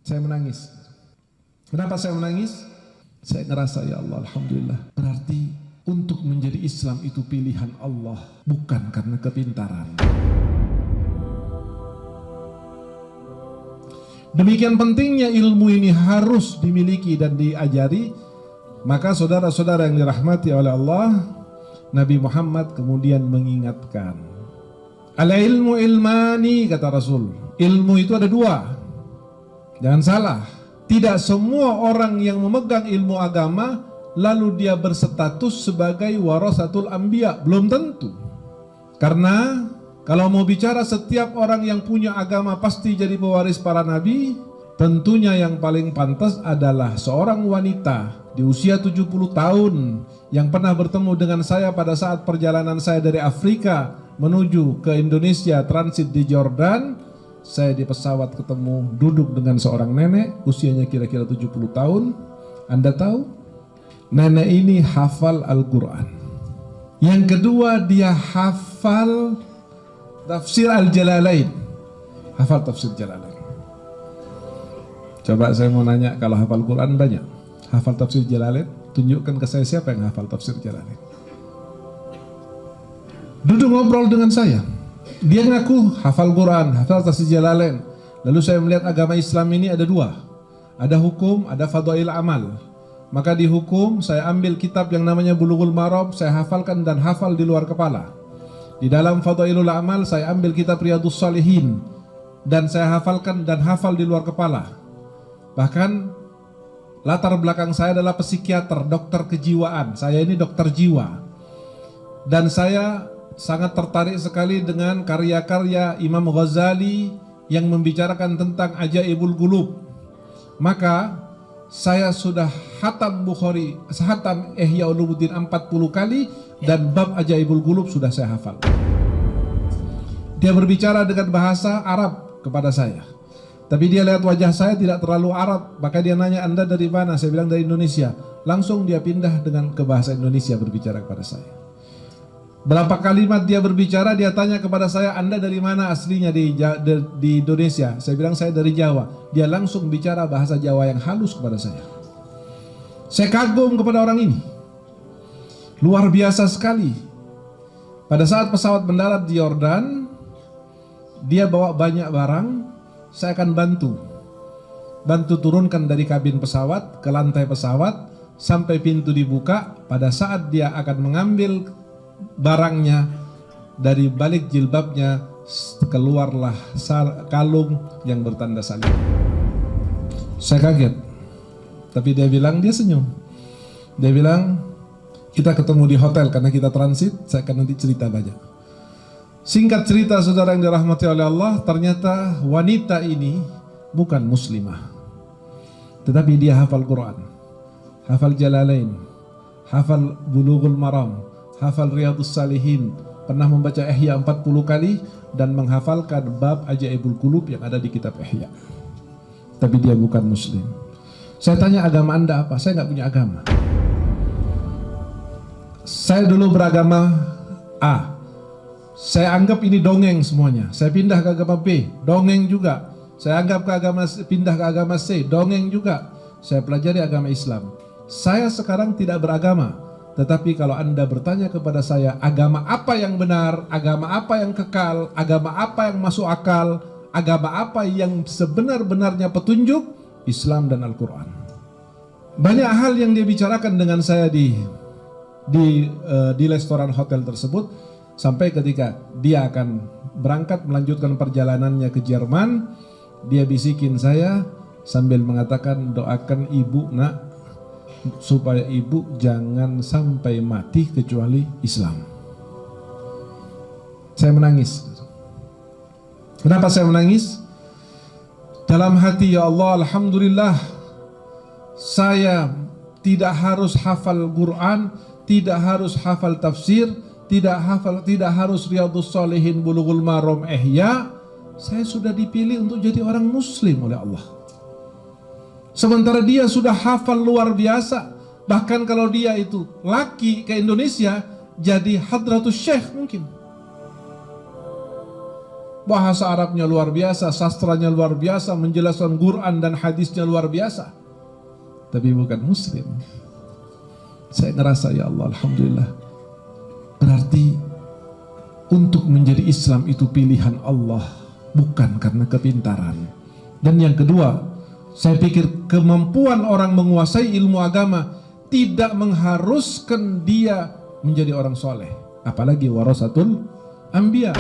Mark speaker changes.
Speaker 1: Saya menangis. Kenapa saya menangis? Saya ngerasa, ya Allah, alhamdulillah. Berarti untuk menjadi Islam itu pilihan Allah, bukan karena kepintaran. Demikian pentingnya ilmu ini harus dimiliki dan diajari. Maka saudara-saudara yang dirahmati oleh Allah, Nabi Muhammad kemudian mengingatkan, al-ilmu ilmani, kata Rasul. Ilmu itu ada dua. Jangan salah. Tidak semua orang yang memegang ilmu agama lalu dia berstatus sebagai warasatul anbiya. Belum tentu. Karena kalau mau bicara setiap orang yang punya agama pasti jadi pewaris para nabi, tentunya yang paling pantas adalah seorang wanita di usia 70 tahun yang pernah bertemu dengan saya pada saat perjalanan saya dari Afrika menuju ke Indonesia, transit di Jordan. Saya di pesawat ketemu duduk dengan seorang nenek usianya kira-kira 70 tahun. Anda tahu? Nenek ini hafal Al-Quran. Yang kedua, dia hafal tafsir Al-Jalalain. Hafal tafsir Jalalain. Coba saya mau nanya, kalau hafal Quran banyak, hafal tafsir Jalalain, tunjukkan ke saya siapa yang hafal tafsir Jalalain. Duduk ngobrol dengan saya. Dia ngaku hafal Quran, hafal tafsir Jalalain. Lalu saya melihat agama Islam ini ada dua. Ada hukum, ada fadail amal. Maka di hukum saya ambil kitab yang namanya Bulughul Maram, saya hafalkan dan hafal di luar kepala. Di dalam fadailul amal saya ambil kitab Riyadhus Shalihin dan saya hafalkan dan hafal di luar kepala. Bahkan latar belakang saya adalah psikiater, dokter kejiwaan. Saya ini dokter jiwa. Dan saya sangat tertarik sekali dengan karya-karya Imam Ghazali yang membicarakan tentang ajaibul qulub. Maka saya sudah khatam Bukhari, khatam Ihya Ulumuddin 40 kali dan bab ajaibul qulub sudah saya hafal. Dia berbicara dengan bahasa Arab kepada saya. Tapi dia lihat wajah saya tidak terlalu Arab, maka dia nanya, Anda dari mana? Saya bilang dari Indonesia. Langsung dia pindah dengan ke bahasa Indonesia berbicara kepada saya. Berapa kalimat dia berbicara, dia tanya kepada saya, Anda dari mana aslinya di Indonesia? Saya bilang saya dari Jawa. Dia langsung bicara bahasa Jawa yang halus kepada saya. Saya kagum kepada orang ini. Luar biasa sekali. Pada saat pesawat mendarat di Yordan, dia bawa banyak barang, saya akan bantu turunkan dari kabin pesawat ke lantai pesawat sampai pintu dibuka. Pada saat dia akan mengambil barangnya, dari balik jilbabnya keluarlah kalung yang bertanda salib. Saya kaget, tapi dia bilang, dia senyum. Dia bilang, kita ketemu di hotel karena kita transit, saya akan nanti cerita banyak. Singkat cerita, saudara yang dirahmati oleh Allah, ternyata wanita ini bukan muslimah, tetapi dia hafal Quran, hafal Jalalain, hafal Bulughul Maram, hafal Riyadhus Shalihin, pernah membaca Ihya 40 kali dan menghafalkan bab ajaibul qulub yang ada di kitab Ihya. Tapi dia bukan muslim. Saya tanya, agama Anda apa? Saya nggak punya agama. Saya dulu beragama A. Saya anggap ini dongeng semuanya. Saya pindah ke agama B, dongeng juga. Saya anggap pindah ke agama C, dongeng juga. Saya pelajari agama Islam. Saya sekarang tidak beragama. Tetapi kalau Anda bertanya kepada saya, agama apa yang benar, agama apa yang kekal, agama apa yang masuk akal, agama apa yang sebenar-benarnya petunjuk, Islam dan Al-Quran. Banyak hal yang dia bicarakan dengan saya di restoran hotel tersebut, sampai ketika dia akan berangkat melanjutkan perjalanannya ke Jerman, dia bisikin saya sambil mengatakan, doakan ibu nak, supaya ibu jangan sampai mati kecuali Islam. Saya menangis. Kenapa saya menangis? Dalam hati, ya Allah, alhamdulillah, saya tidak harus hafal Quran, tidak harus hafal tafsir, tidak harus Riyadhus Shalihin, Bulughul Maram, Ihya. Saya sudah dipilih untuk jadi orang muslim oleh Allah. Sementara dia sudah hafal luar biasa. Bahkan kalau dia itu laki ke Indonesia, jadi Hadratus Syekh mungkin. bahasa Arabnya luar biasa, sastranya luar biasa, menjelaskan Quran dan hadisnya luar biasa, tapi bukan muslim. Saya ngerasa, ya Allah, alhamdulillah, berarti untuk menjadi Islam itu pilihan Allah, bukan karena kepintaran. Dan yang kedua, saya pikir kemampuan orang menguasai ilmu agama tidak mengharuskan dia menjadi orang soleh, apalagi warasatul anbiya.